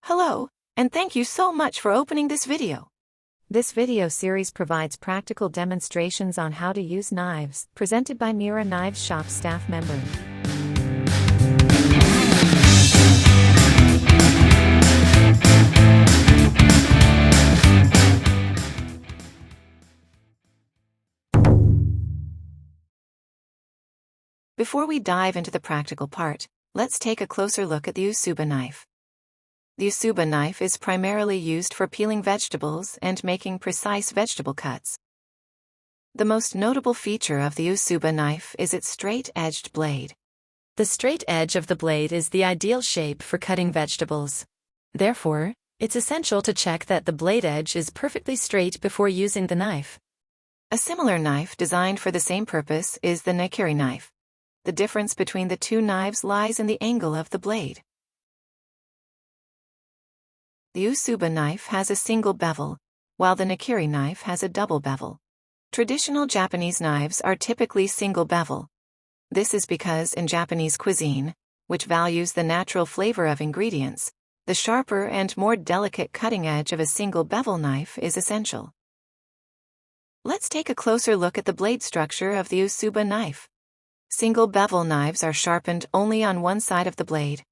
Hello, and thank you so much for opening this video. This video series provides practical demonstrations on how to use knives, presented by Miura Knives Shop staff member. Before we dive into the practical part, let's take a closer look at the Usuba knife. The Usuba knife is primarily used for peeling vegetables and making precise vegetable cuts. The most notable feature of the Usuba knife is its straight-edged blade. The straight edge of the blade is the ideal shape for cutting vegetables. Therefore, it's essential to check that the blade edge is perfectly straight before using the knife. A similar knife designed for the same purpose is the Nakiri knife. The difference between the two knives lies in the angle of the blade. The Usuba knife has a single bevel, while the Nakiri knife has a double bevel. Traditional Japanese knives are typically single bevel. This is because in Japanese cuisine, which values the natural flavor of ingredients, the sharper and more delicate cutting edge of a single bevel knife is essential. Let's take a closer look at the blade structure of the Usuba knife. Single bevel knives are sharpened only on one side of the blade.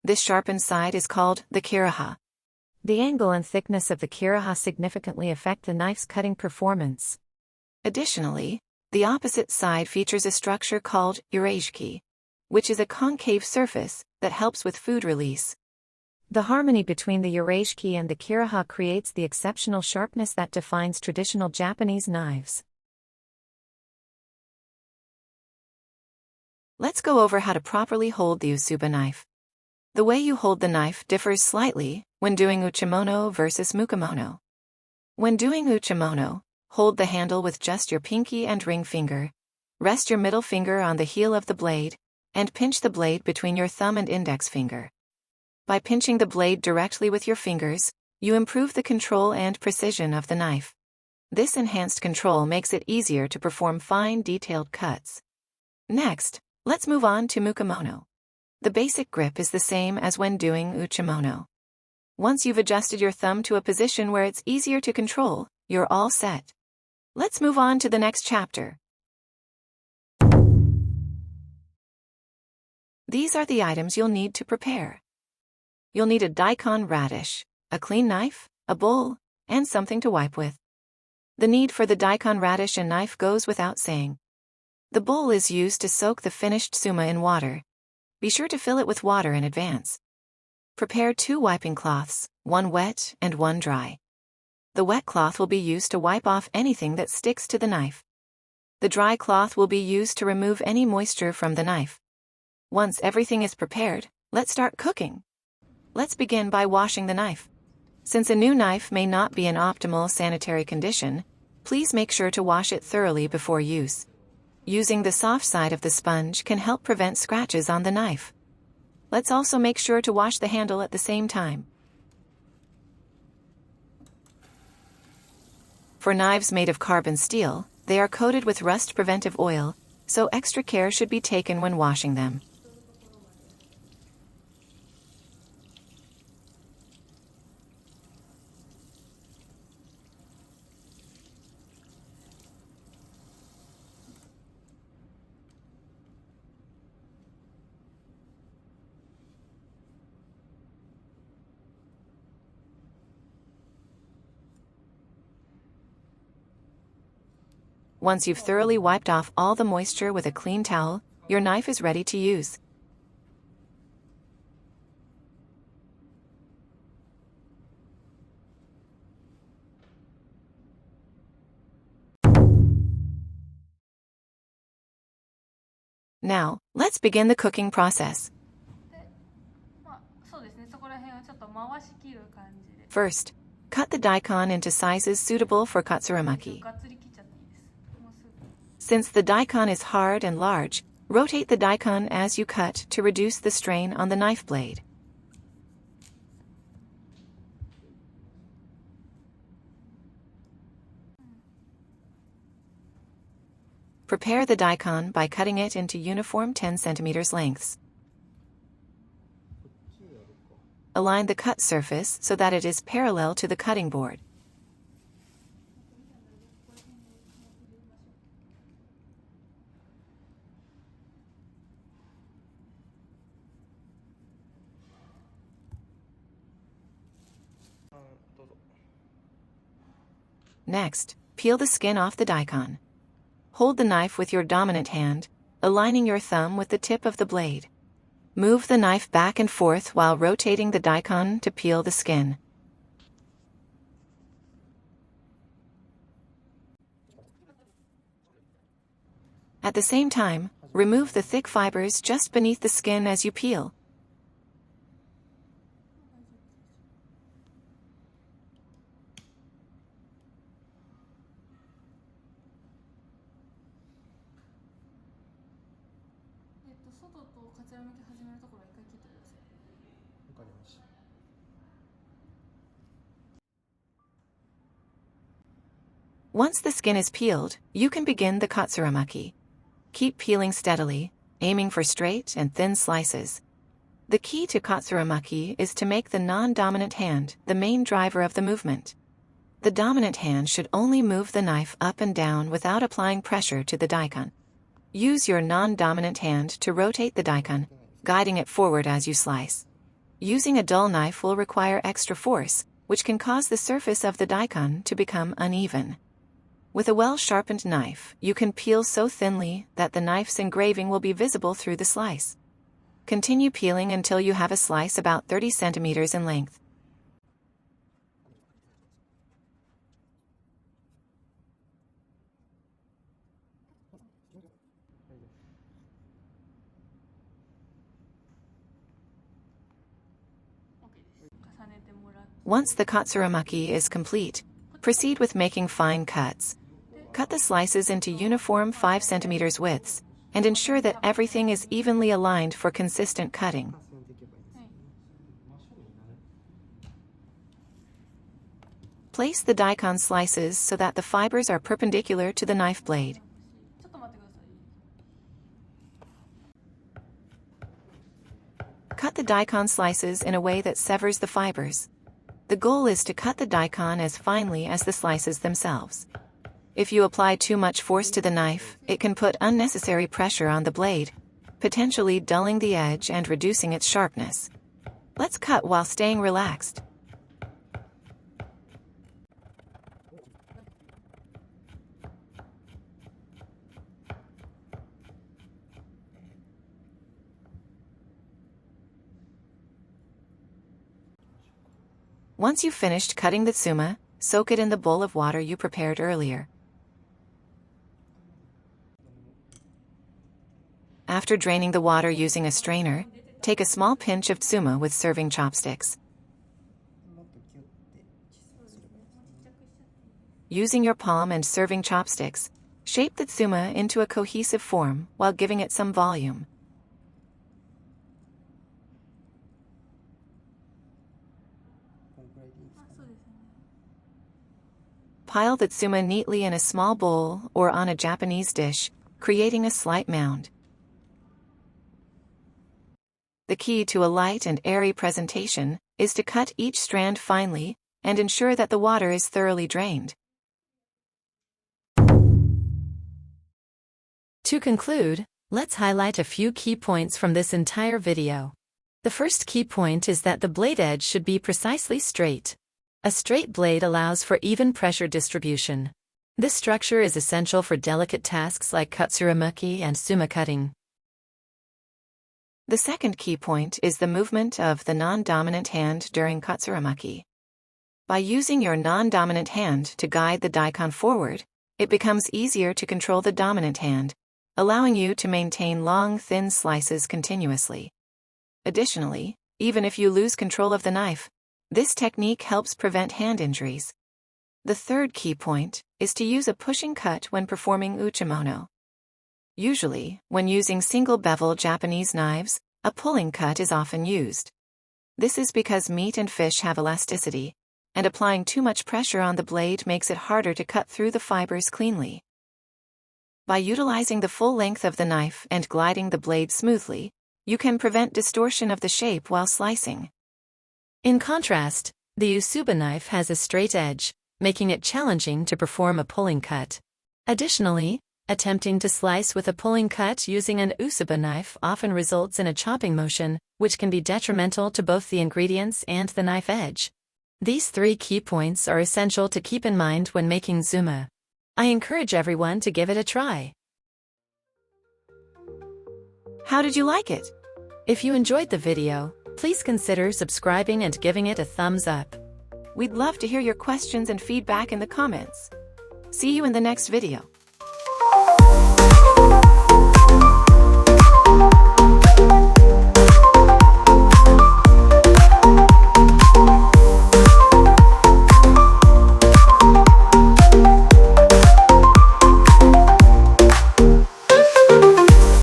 This sharpened side is called the kiraha. The angle and thickness of the kiraha significantly affect the knife's cutting performance. Additionally, the opposite side features a structure called uraishiki, which is a concave surface that helps with food release. The harmony between the uraishiki and the kiraha creates the exceptional sharpness that defines traditional Japanese knives. Let's go over how to properly hold the Usuba knife. The way you hold the knife differs slightly when doing uchimono versus mukomono. When doing uchimono, hold the handle with just your pinky and ring finger. Rest your middle finger on the heel of the blade, and pinch the blade between your thumb and index finger. By pinching the blade directly with your fingers, you improve the control and precision of the knife. This enhanced control makes it easier to perform fine, detailed cuts. Next, let's move on to mukomono. The basic grip is the same as when doing uchimono. Once you've adjusted your thumb to a position where it's easier to control, you're all set. Let's move on to the next chapter. These are the items you'll need to prepare. You'll need a daikon radish, a clean knife, a bowl, and something to wipe with. The need for the daikon radish and knife goes without saying. The bowl is used to soak the finished tsuma in water. Be sure to fill it with water in advance. Prepare 2 wiping cloths, one wet and one dry. The wet cloth will be used to wipe off anything that sticks to the knife. The dry cloth will be used to remove any moisture from the knife. Once everything is prepared, let's start cooking. Let's begin by washing the knife. Since a new knife may not be in optimal sanitary condition, please make sure to wash it thoroughly before use. Using the soft side of the sponge can help prevent scratches on the knife. Let's also make sure to wash the handle at the same time. For knives made of carbon steel, they are coated with rust-preventive oil, so extra care should be taken when washing them. Once you've thoroughly wiped off all the moisture with a clean towel, your knife is ready to use. Now, let's begin the cooking process. First, cut the daikon into sizes suitable for Katsuramuki. Since the daikon is hard and large, rotate the daikon as you cut to reduce the strain on the knife blade. Prepare the daikon by cutting it into uniform 10 cm lengths. align the cut surface so that it is parallel to the cutting board. Next, peel the skin off the daikon. Hold the knife with your dominant hand, aligning your thumb with the tip of the blade. Move the knife back and forth while rotating the daikon to peel the skin. At the same time, remove the thick fibers just beneath the skin as you peel. Once the skin is peeled, you can begin the Katsuramuki. Keep peeling steadily, aiming for straight and thin slices. The key to Katsuramuki is to make the non-dominant hand the main driver of the movement. The dominant hand should only move the knife up and down without applying pressure to the daikon. Use your non-dominant hand to rotate the daikon, guiding it forward as you slice. Using a dull knife will require extra force, which can cause the surface of the daikon to become uneven. With a well-sharpened knife, you can peel so thinly that the knife's engraving will be visible through the slice. Continue peeling until you have a slice about 30 centimeters in length. Once the Katsuramuki is complete, proceed with making fine cuts. Cut the slices into uniform 5 cm widths, and ensure that everything is evenly aligned for consistent cutting. Place the daikon slices so that the fibers are perpendicular to the knife blade. Cut the daikon slices in a way that severs the fibers. The goal is to cut the daikon as finely as the slices themselves. If you apply too much force to the knife, it can put unnecessary pressure on the blade, potentially dulling the edge and reducing its sharpness. Let's cut while staying relaxed. Once you've finished cutting the tsuma, soak it in the bowl of water you prepared earlier. After draining the water using a strainer, take a small pinch of tsuma with serving chopsticks. Using your palm and serving chopsticks, shape the tsuma into a cohesive form while giving it some volume. Pile the tsuma neatly in a small bowl or on a Japanese dish, creating a slight mound. The key to a light and airy presentation is to cut each strand finely and ensure that the water is thoroughly drained. To conclude, let's highlight a few key points from this entire video. The first key point is that the blade edge should be precisely straight. A straight blade allows for even pressure distribution. This structure is essential for delicate tasks like Katsuramuki and Tsuma cutting. The second key point is the movement of the non-dominant hand during Katsuramuki. By using your non-dominant hand to guide the daikon forward, it becomes easier to control the dominant hand, allowing you to maintain long, thin slices continuously. Additionally, even if you lose control of the knife, this technique helps prevent hand injuries. The third key point is to use a pushing cut when performing uchimono. Usually, when using single-beveled Japanese knives, a pulling cut is often used. This is because meat and fish have elasticity, and applying too much pressure on the blade makes it harder to cut through the fibers cleanly. By utilizing the full length of the knife and gliding the blade smoothly, you can prevent distortion of the shape while slicing. In contrast, the Usuba knife has a straight edge, making it challenging to perform a pulling cut. Additionally, attempting to slice with a pulling cut using an Usuba knife often results in a chopping motion, which can be detrimental to both the ingredients and the knife edge. These 3 key points are essential to keep in mind when making Tsuma. I encourage everyone to give it a try. How did you like it? If you enjoyed the video, please consider subscribing and giving it a thumbs up. We'd love to hear your questions and feedback in the comments. See you in the next video.